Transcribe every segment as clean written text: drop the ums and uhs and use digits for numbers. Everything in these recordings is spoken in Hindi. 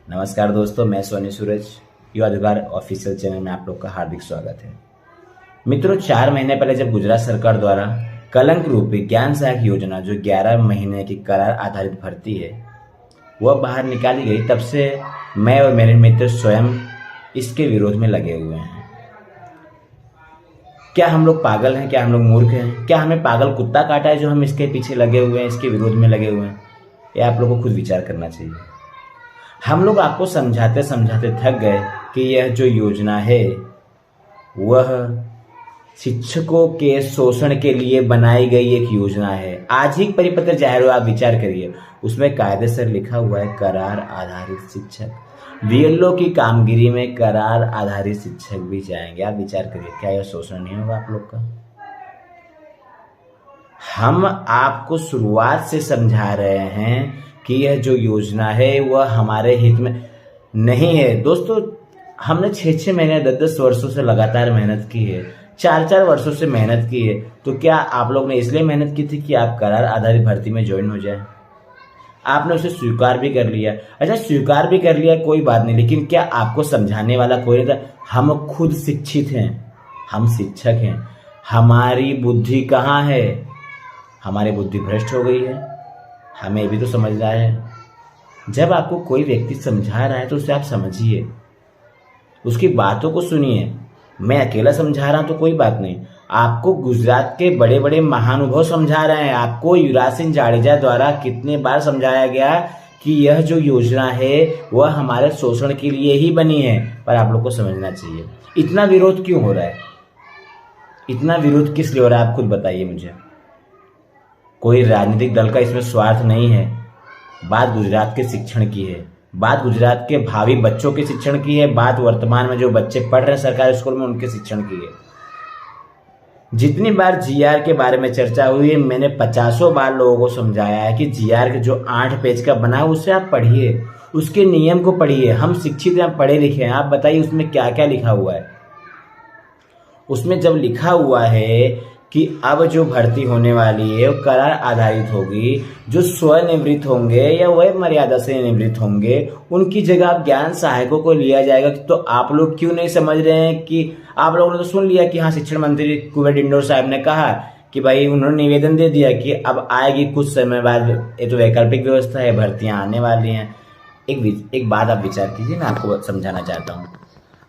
नमस्कार दोस्तों, मैं सोनी सूरज युवा अधिकार ऑफिशियल चैनल में आप लोग का हार्दिक स्वागत है। मित्रों, 4 महीने पहले जब गुजरात सरकार द्वारा कलंक रूपी ज्ञान सहायक योजना जो 11 महीने की करार आधारित भर्ती है वह बाहर निकाली गई, तब से मैं और मेरे मित्र स्वयं इसके विरोध में लगे हुए हैं। क्या हम लोग पागल हैं? क्या हम लोग मूर्ख हैं? क्या हमें पागल कुत्ता काटा है जो हम इसके पीछे लगे हुए हैं, इसके विरोध में लगे हुए हैं? ये आप लोगों को खुद विचार करना चाहिए। हम लोग आपको समझाते समझाते थक गए कि यह जो योजना है वह शिक्षकों के शोषण के लिए बनाई गई एक योजना है। आज ही परिपत्र जाहिर हुआ, आप विचार करिए, उसमें कायदे से लिखा हुआ है करार आधारित शिक्षक। बीएलओ की कामगिरी में करार आधारित शिक्षक भी जाएंगे। आप विचार करिए, क्या यह शोषण नहीं होगा आप लोग का? हम आपको शुरुआत से समझा रहे हैं कि यह जो योजना है वह हमारे हित में नहीं है। दोस्तों, हमने 6-6 महीने 10-10 वर्षों से लगातार मेहनत की है, 4-4 वर्षों से मेहनत की है। तो क्या आप लोग ने इसलिए मेहनत की थी कि आप करार आधारित भर्ती में ज्वाइन हो जाए? आपने उसे स्वीकार भी कर लिया। अच्छा, स्वीकार भी कर लिया, कोई बात नहीं, लेकिन क्या आपको समझाने वाला कोई नहीं था? हम खुद शिक्षित हैं, हम शिक्षक हैं। हमारी बुद्धि कहाँ है? हमारी बुद्धि भ्रष्ट हो गई है। हमें भी तो समझना है। जब आपको कोई व्यक्ति समझा रहा है तो उसे आप समझिए, उसकी बातों को सुनिए। मैं अकेला समझा रहा हूं तो कोई बात नहीं, आपको गुजरात के बड़े बड़े महानुभव समझा रहे हैं। आपको युवराज सिंह जाडेजा द्वारा कितने बार समझाया गया कि यह जो योजना है वह हमारे शोषण के लिए ही बनी है, पर आप लोग को समझना चाहिए। इतना विरोध क्यों हो रहा है? इतना विरोध किस लिए हो रहा है? आप खुद बताइए मुझे। कोई राजनीतिक दल का इसमें स्वार्थ नहीं है। बात गुजरात के शिक्षण की है, बात गुजरात के भावी बच्चों के शिक्षण की है, बात वर्तमान में जो बच्चे पढ़ रहे हैं सरकारी स्कूल में उनके शिक्षण की है। जितनी बार जीआर के बारे में चर्चा हुई है, मैंने 50 बार लोगों को समझाया है कि जीआर के जो 8 पेज का बना है उसे आप पढ़िए, उसके नियम को पढ़िए। हम शिक्षित हैं, पढ़े लिखे हैं। आप बताइए उसमें क्या क्या लिखा हुआ है? उसमें जब लिखा हुआ है कि अब जो भर्ती होने वाली है वो करार आधारित होगी, जो स्वनिवृत्त होंगे या वह मर्यादा से निवृत्त होंगे उनकी जगह आप ज्ञान सहायकों को लिया जाएगा। तो आप लोग क्यों नहीं समझ रहे हैं कि आप लोगों ने तो सुन लिया कि हाँ, शिक्षण मंत्री कुंवर डिंडोर साहब ने कहा कि भाई उन्होंने निवेदन दे दिया कि अब आएगी कुछ समय बाद, ये तो वैकल्पिक व्यवस्था है, भर्तियां आने वाली हैं। एक बात आप विचार कीजिए, मैं आपको समझाना चाहता हूँ।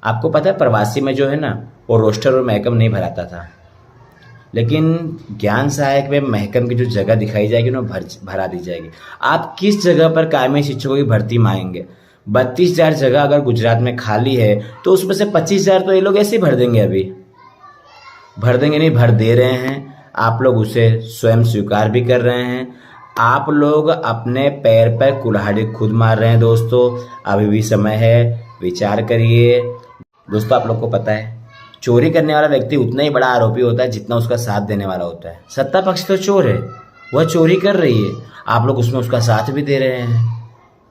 आपको पता है प्रवासी में जो है ना वो रोस्टर और महकम नहीं भराता था, लेकिन ज्ञान सहायक में महकम की जो जगह दिखाई जाएगी ना भरा दी जाएगी। आप किस जगह पर कायमी शिक्षकों की भर्ती मांगेंगे? 32,000 जगह अगर गुजरात में खाली है तो उसमें से 25,000 तो ये लोग ऐसे ही भर देंगे। अभी भर देंगे नहीं, भर दे रहे हैं। आप लोग उसे स्वयं स्वीकार भी कर रहे हैं। आप लोग अपने पैर पर कुल्हाड़ी खुद मार रहे हैं। दोस्तों, अभी भी समय है, विचार करिए। दोस्तों, आप लोग को पता है चोरी करने वाला व्यक्ति उतना ही बड़ा आरोपी होता है जितना उसका साथ देने वाला होता है। सत्ता पक्ष तो चोर है, वह चोरी कर रही है, आप लोग उसमें उसका साथ भी दे रहे हैं।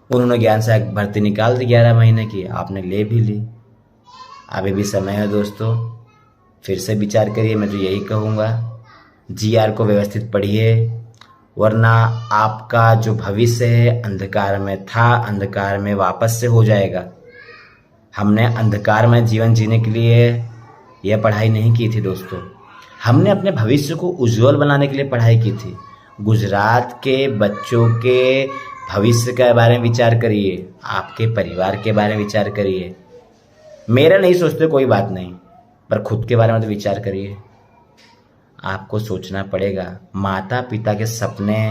उन्होंने ज्ञान सहायक भर्ती निकाल दी 11 महीने की, आपने ले भी ली। अभी भी समय है दोस्तों, फिर से विचार करिए। मैं तो यही कहूँगा, जीआर को व्यवस्थित पढ़िए, वरना आपका जो भविष्य है अंधकार में था, अंधकार में वापस से हो जाएगा। हमने अंधकार में जीवन जीने के लिए यह पढ़ाई नहीं की थी दोस्तों, हमने अपने भविष्य को उज्जवल बनाने के लिए पढ़ाई की थी। गुजरात के बच्चों के भविष्य के बारे में विचार करिए, आपके परिवार के बारे में विचार करिए। मेरा नहीं सोचते कोई बात नहीं, पर खुद के बारे में तो विचार करिए। आपको सोचना पड़ेगा। माता पिता के सपने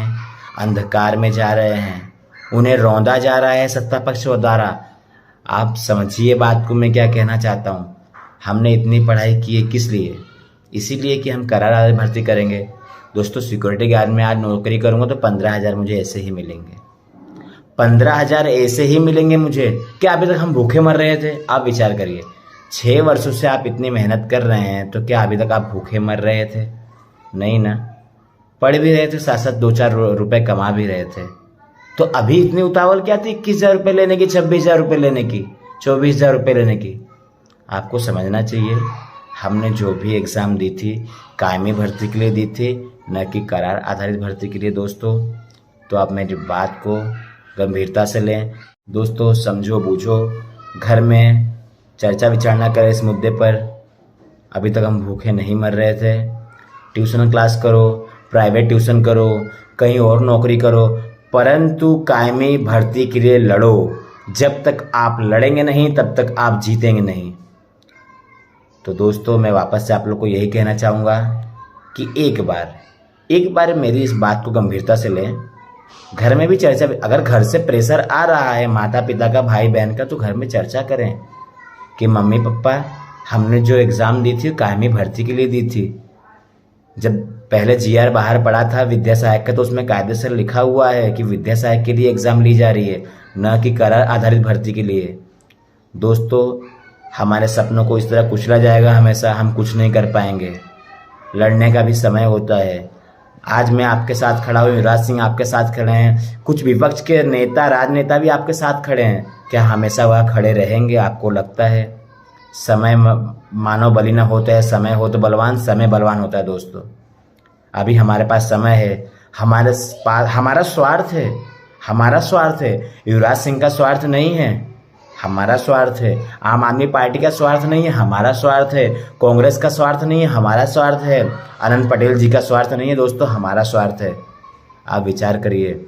अंधकार में जा रहे हैं, उन्हें रौंदा जा रहा है सत्ता पक्ष द्वारा। आप समझिए बात को मैं क्या कहना चाहता हूँ। हमने इतनी पढ़ाई की है किस लिए? इसीलिए कि हम करार आधारित भर्ती करेंगे। दोस्तों, सिक्योरिटी गार्ड में आज नौकरी करूँगा तो 15,000 मुझे ऐसे ही मिलेंगे, 15,000 ऐसे ही मिलेंगे मुझे। क्या अभी तक हम भूखे मर रहे थे? आप विचार करिए, 6 वर्षों से आप इतनी मेहनत कर रहे हैं, तो क्या अभी तक आप भूखे मर रहे थे? नहीं ना, पढ़ भी रहे थे, साथ साथ 2-4 रुपए कमा भी रहे थे। तो अभी इतनी उतावल क्या थी 21,000 रुपये लेने की, 26,000 रुपये लेने की, 24,000 रुपये लेने की? आपको समझना चाहिए, हमने जो भी एग्ज़ाम दी थी कायमी भर्ती के लिए दी थी, न कि करार आधारित भर्ती के लिए। दोस्तों, तो आप मेरी बात को गंभीरता से लें। दोस्तों समझो बूझो, घर में चर्चा विचारना करें इस मुद्दे पर। अभी तक हम भूखे नहीं मर रहे थे। ट्यूशन क्लास करो, प्राइवेट ट्यूशन करो, कहीं और नौकरी करो, परंतु कायमी भर्ती के लिए लड़ो। जब तक आप लड़ेंगे नहीं तब तक आप जीतेंगे नहीं। तो दोस्तों मैं वापस से आप लोग को यही कहना चाहूँगा कि एक बार मेरी इस बात को गंभीरता से लें। घर में भी चर्चा, अगर घर से प्रेशर आ रहा है माता पिता का, भाई बहन का, तो घर में चर्चा करें कि मम्मी पापा हमने जो एग्ज़ाम दी थी कायमी भर्ती के लिए दी थी। जब पहले जीआर बाहर पड़ा था विद्या सहायक का, तो उसमें कायदे से लिखा हुआ है कि विद्या सहायक के लिए एग्ज़ाम ली जा रही है, न कि करार आधारित भर्ती के लिए। दोस्तों हमारे सपनों को इस तरह कुचला जाएगा हमेशा, हम कुछ नहीं कर पाएंगे। लड़ने का भी समय होता है। आज मैं आपके साथ खड़ा हूँ, युवराज सिंह आपके साथ खड़े हैं, कुछ विपक्ष के नेता राजनेता भी आपके साथ खड़े हैं। क्या हमेशा वह खड़े रहेंगे? आपको लगता है? समय मानव बलि न होता है, समय हो तो बलवान, समय बलवान होता है। दोस्तों अभी हमारे पास समय है, हमारा स्वार्थ है, युवराज सिंह का स्वार्थ नहीं है, हमारा स्वार्थ है। आम आदमी पार्टी का स्वार्थ नहीं है, हमारा स्वार्थ है। कांग्रेस का स्वार्थ नहीं है, हमारा स्वार्थ है। अनंत पटेल जी का स्वार्थ नहीं है दोस्तों, हमारा स्वार्थ है। आप विचार करिए।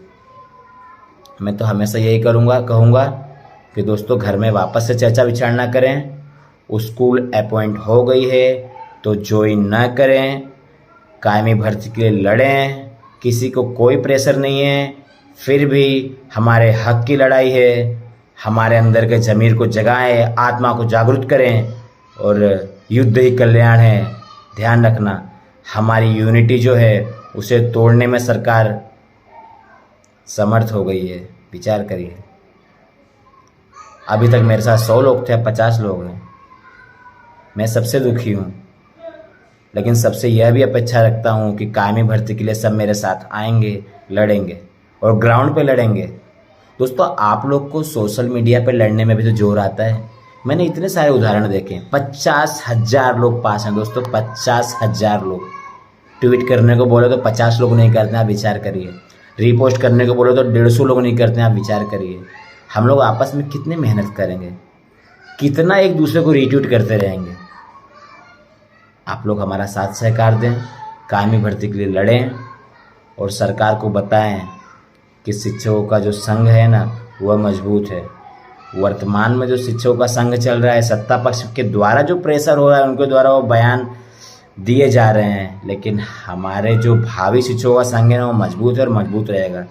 मैं तो हमेशा यही कहूँगा कि दोस्तों घर में वापस से चर्चा विचारना करें। स्कूल अपॉइंट हो गई है तो ज्वाइन न करें, कायमी भर्ती के लिए लड़ें। किसी को कोई प्रेशर नहीं है, फिर भी हमारे हक की लड़ाई है। हमारे अंदर के ज़मीर को जगाएं, आत्मा को जागरूक करें, और युद्ध ही कल्याण है। ध्यान रखना, हमारी यूनिटी जो है उसे तोड़ने में सरकार समर्थ हो गई है। विचार करिए। अभी तक मेरे साथ 100 लोग थे, अब 50 लोग हैं। मैं सबसे दुखी हूँ, लेकिन सबसे यह भी अपेक्षा रखता हूँ कि कायमी भर्ती के लिए सब मेरे साथ आएंगे, लड़ेंगे और ग्राउंड पे लड़ेंगे। दोस्तों आप लोग को सोशल मीडिया पे लड़ने में भी तो जोर आता है। मैंने इतने सारे उदाहरण देखे। 50,000 लोग पास हैं दोस्तों, 50,000 लोग। ट्वीट करने को बोले तो 50 लोग नहीं करते हैं, आप विचार करिए। रीपोस्ट करने को बोले तो 150 लोग नहीं करते हैं, आप विचार करिए। हम लोग आपस में कितनी मेहनत करेंगे, कितना एक दूसरे को रीट्वीट करते रहेंगे। आप लोग हमारा साथ सहकार दें, कायमी भर्ती के लिए लड़ें और सरकार को बताएं कि शिक्षकों का जो संघ है ना वह मजबूत है। वर्तमान में जो शिक्षकों का संघ चल रहा है, सत्ता पक्ष के द्वारा जो प्रेशर हो रहा है, उनके द्वारा वो बयान दिए जा रहे हैं, लेकिन हमारे जो भावी शिक्षकों का संघ है ना वो मजबूत है और मजबूत रहेगा।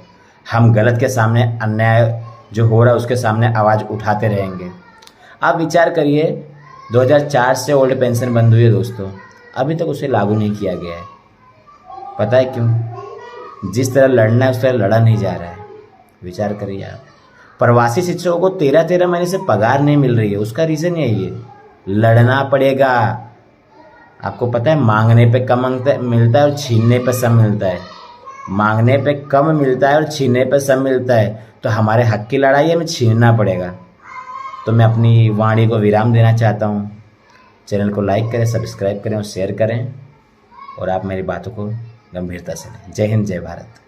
हम गलत के सामने, अन्याय जो हो रहा है उसके सामने आवाज़ उठाते रहेंगे। आप विचार करिए, 2004 से ओल्ड पेंशन बंद हुई है दोस्तों, अभी तक उसे लागू नहीं किया गया है। पता है क्यों? जिस तरह लड़ना है उस तरह लड़ा नहीं जा रहा है। विचार करिए आप। प्रवासी शिक्षकों को 13-13 महीने से पगार नहीं मिल रही है, उसका रीज़न यही है, लड़ना पड़ेगा। आपको पता है मांगने पे कम मिलता है और छीनने पे सब मिलता है। मांगने पे कम मिलता है और छीनने पे सब मिलता है। तो हमारे हक की लड़ाई हमें छीनना पड़ेगा। तो मैं अपनी वाणी को विराम देना चाहता हूँ। चैनल को लाइक करें, सब्सक्राइब करें और शेयर करें, और आप मेरी बातों को गंभीरता से लें। जय हिंद, जय भारत।